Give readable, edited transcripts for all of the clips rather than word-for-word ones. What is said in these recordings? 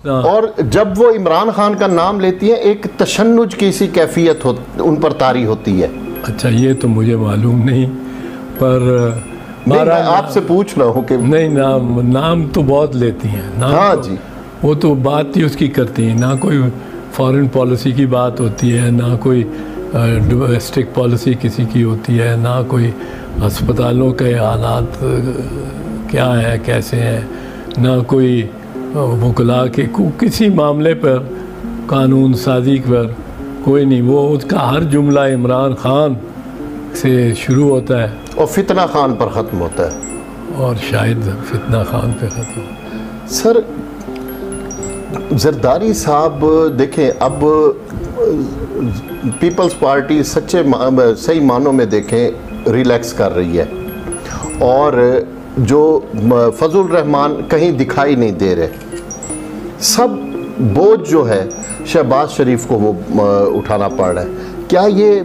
और जब वो इमरान खान का नाम लेती है एक तशन्नुज की सी कैफियत उन पर तारी होती है। अच्छा, ये तो मुझे मालूम नहीं, पर मैं आपसे पूछ रहा हूँ कि नहीं, नाम तो बहुत लेती हैं। हाँ तो, जी, वो तो बात ही उसकी करती हैं, ना कोई फॉरेन पॉलिसी की बात होती है, ना कोई डोमेस्टिक पॉलिसी किसी की होती है, ना कोई अस्पतालों के हालात क्या है कैसे हैं, ना कोई वकला के किसी मामले पर कानून साजी पर कोई नहीं। वो उसका हर जुमला इमरान खान से शुरू होता है और फितना खान पर ख़त्म होता है, और शायद फितना खान पे ख़त्म। सर जरदारी साहब देखें, अब पीपल्स पार्टी सही मानों में देखें रिलैक्स कर रही है, और जो फजल रहमान कहीं दिखाई नहीं दे रहे, सब बोझ जो है शहबाज शरीफ को वो उठाना पड़ रहा है। क्या ये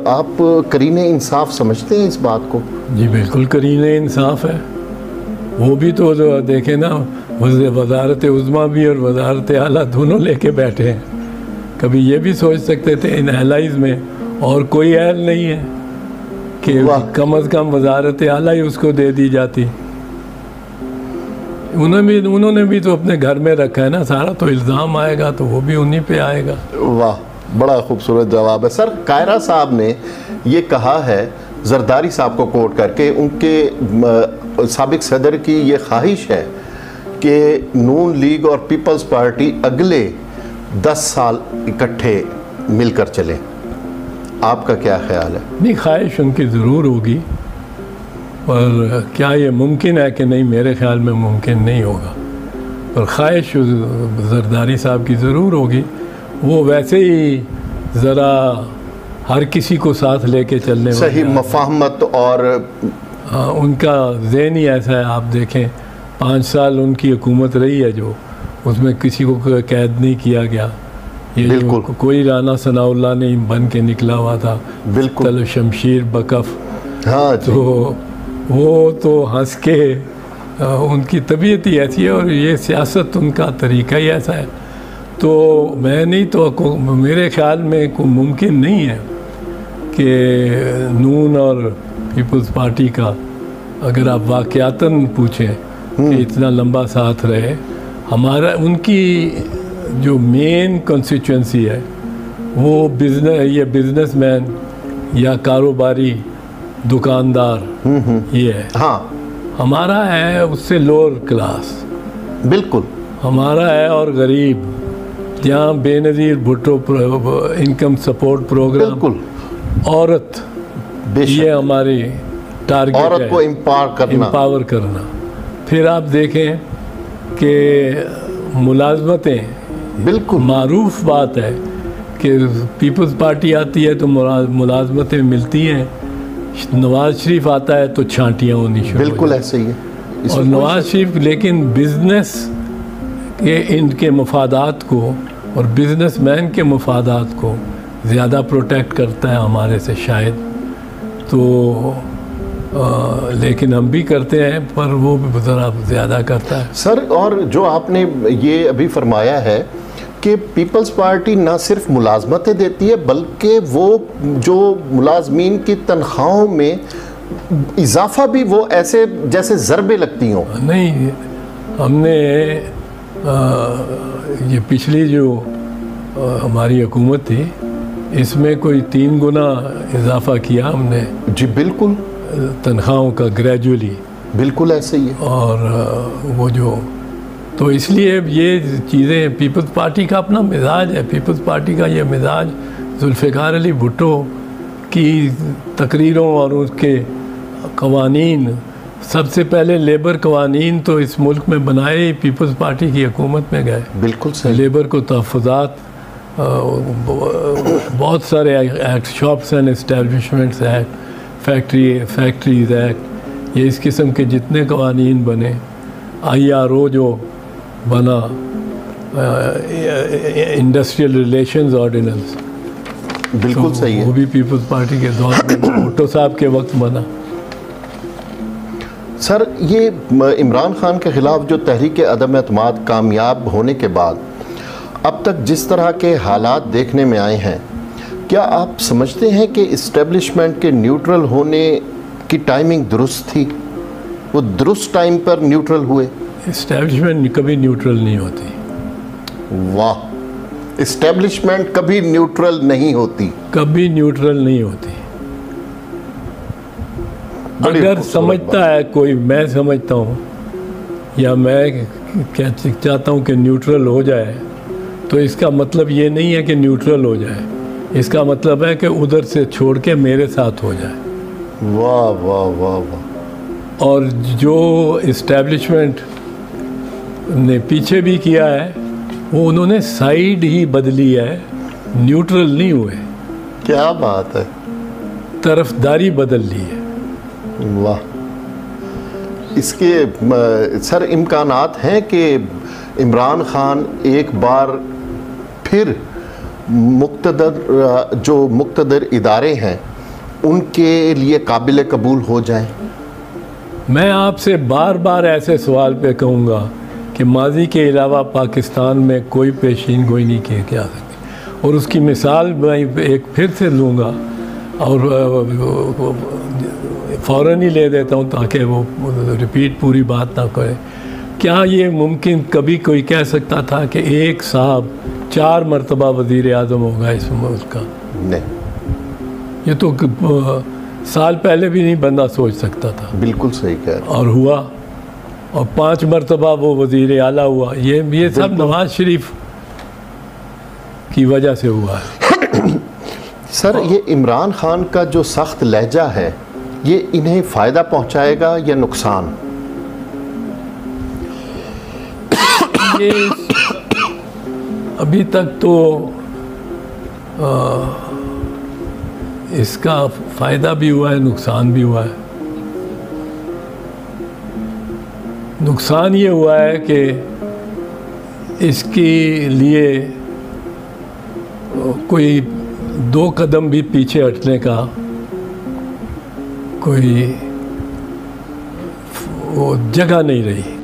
आप करीने इंसाफ समझते हैं इस बात को? जी बिल्कुल करीने इंसाफ है। वो भी तो देखें ना, वज़ारत उज़्मा भी और वज़ारत आला दोनों लेके बैठे हैं। कभी ये भी सोच सकते थे इन एलाइज में और कोई एल नहीं है कि कम अज़ कम वज़ारत आला ही उसको दे दी जाती। उन्होंने भी तो अपने घर में रखा है ना, सारा तो इल्ज़ाम आएगा तो वो भी उन्हीं पे आएगा। वाह, बड़ा खूबसूरत जवाब है सर। कायरा साहब ने ये कहा है, जरदारी साहब को कोट करके, उनके साबिक सदर की ये ख्वाहिश है कि नून लीग और पीपल्स पार्टी अगले 10 साल इकट्ठे मिलकर चलें। आपका क्या ख्याल है? नहीं, ख्वाहिश उनकी ज़रूर होगी, पर क्या ये मुमकिन है कि नहीं? मेरे ख्याल में मुमकिन नहीं होगा, पर ख्वाहिश जरदारी साहब की ज़रूर होगी। वो वैसे ही ज़रा हर किसी को साथ लेके चलने सही मफाहमत, और हाँ, उनका ज़हन ही ऐसा है। आप देखें 5 साल उनकी हुकूमत रही है, जो उसमें किसी को कैद नहीं किया गया। ये जो कोई राना सनाउल्लाह नहीं बन के निकला हुआ था, बिल्कुल शमशीर बकफ, हाँ, तो वो तो हंस के, उनकी तबीयत ही ऐसी है और ये सियासत उनका तरीका ही ऐसा है। तो मैं नहीं तो मेरे ख्याल में कोई मुमकिन नहीं है कि नून और पीपल्स पार्टी का, अगर आप वाक़यातन पूछें कि इतना लंबा साथ रहे। हमारा उनकी जो मेन कंस्टिट्यूंसी है वो बिजनेसमैन या कारोबारी दुकानदार ये है। हाँ, हमारा है उससे लोअर क्लास, बिल्कुल हमारा है, और गरीब, जहाँ Benazir Bhutto income support programme, बिल्कुल औरत, ये हमारी टारगेट है, औरत को एम्पावर करना। फिर आप देखें कि मुलाजमतें, बिल्कुल मारूफ बात है कि पीपल्स पार्टी आती है तो मुलाजमतें मिलती हैं, नवाज शरीफ आता है तो छांटियाँ होनी शुरू, बिल्कुल ऐसे ही है। और नवाज शरीफ लेकिन बिजनेस के इनके मफादात को और बिजनेसमैन के मफादात को ज़्यादा प्रोटेक्ट करता है हमारे से शायद, तो लेकिन हम भी करते हैं, पर वो भी ज़रा ज़्यादा करता है सर। और जो आपने ये अभी फरमाया है कि पीपल्स पार्टी ना सिर्फ मुलाजमतें देती है, बल्कि वो जो मुलाजमीन की तनख्वाहों में इजाफा भी वो ऐसे जैसे ज़रबे लगती हों। नहीं, हमने ये पिछली जो हमारी हुकूमत थी, इसमें कोई 3 गुना इजाफा किया हमने। जी बिल्कुल, तनख्वाहों का ग्रेजुअली, बिल्कुल ऐसे ही है। और वो जो, तो इसलिए ये चीज़ें, पीपल्स पार्टी का अपना मिजाज है। पीपल्स पार्टी का ये मिजाज जुल्फ़िकार अली भुट्टो की तकरीरों और उसके कवानीन, सबसे पहले लेबर कवानीन तो इस मुल्क में बनाए ही पीपल्स पार्टी की हुकूमत में गए। बिल्कुल सही। लेबर को तहफ़्फ़ुज़ात, बहुत सारे act, shops and establishments act, factories act, ये इस किस्म के जितने कवानीन बने, IRO जो बना, इंडस्ट्रियल रिलेशंस ऑर्डिनेंस, बिल्कुल सही है, वो भी पीपल्स पार्टी के दौर में भुट्टो साहब के वक्त बना। सर, ये इमरान खान के ख़िलाफ़ जो तहरीक अदम एतमाद कामयाब होने के बाद अब तक जिस तरह के हालात देखने में आए हैं, क्या आप समझते हैं कि इस्टेब्लिशमेंट के न्यूट्रल होने की टाइमिंग दुरुस्त थी? वो दुरुस्त टाइम पर न्यूट्रल हुए? इस्टेब्लिशमेंट कभी न्यूट्रल नहीं होती। वाह, इस्टेब्लिशमेंट कभी न्यूट्रल नहीं होती। कभी न्यूट्रल नहीं होती। अगर समझता है कोई, मैं समझता हूँ या मैं क्या चाहता हूँ कि न्यूट्रल हो जाए, तो इसका मतलब ये नहीं है कि न्यूट्रल हो जाए, इसका मतलब है कि उधर से छोड़ के मेरे साथ हो जाए। वाह वाह वाह वाह। और जो इस्टेब्लिशमेंट ने पीछे भी किया है, वो उन्होंने साइड ही बदली है, न्यूट्रल नहीं हुए। क्या बात है, तरफदारी बदल ली है। वाह। इसके सर इम्कानात हैं कि इमरान खान एक बार फिर मुक़्तदर इदारे हैं उनके लिए काबिल कबूल हो जाएं? मैं आपसे बार बार ऐसे सवाल पे कहूँगा कि माजी के अलावा पाकिस्तान में कोई पेशीन गोई नहीं की जा सकती, और उसकी मिसाल मैं एक फिर से लूँगा और फ़ौरन ही ले देता हूँ ताकि वो रिपीट पूरी बात ना करे। क्या ये मुमकिन कभी कोई कह सकता था कि एक साहब 4 मरतबा वज़ीर आज़म होगा इस मुल्क का? नहीं, ये तो साल पहले भी नहीं बंदा सोच सकता था। बिल्कुल सही कह रहे हैं। और हुआ, और 5 मरतबा वो वज़ीर आला हुआ। ये सब नवाज शरीफ की वजह से हुआ है। सर, ये इमरान खान का जो सख्त लहजा है, ये इन्हें फ़ायदा पहुंचाएगा या नुकसान? ये अभी तक तो इसका फ़ायदा भी हुआ है, नुकसान भी हुआ है। नुकसान ये हुआ है कि इसके लिए कोई 2 कदम भी पीछे हटने का कोई वो जगह नहीं रही।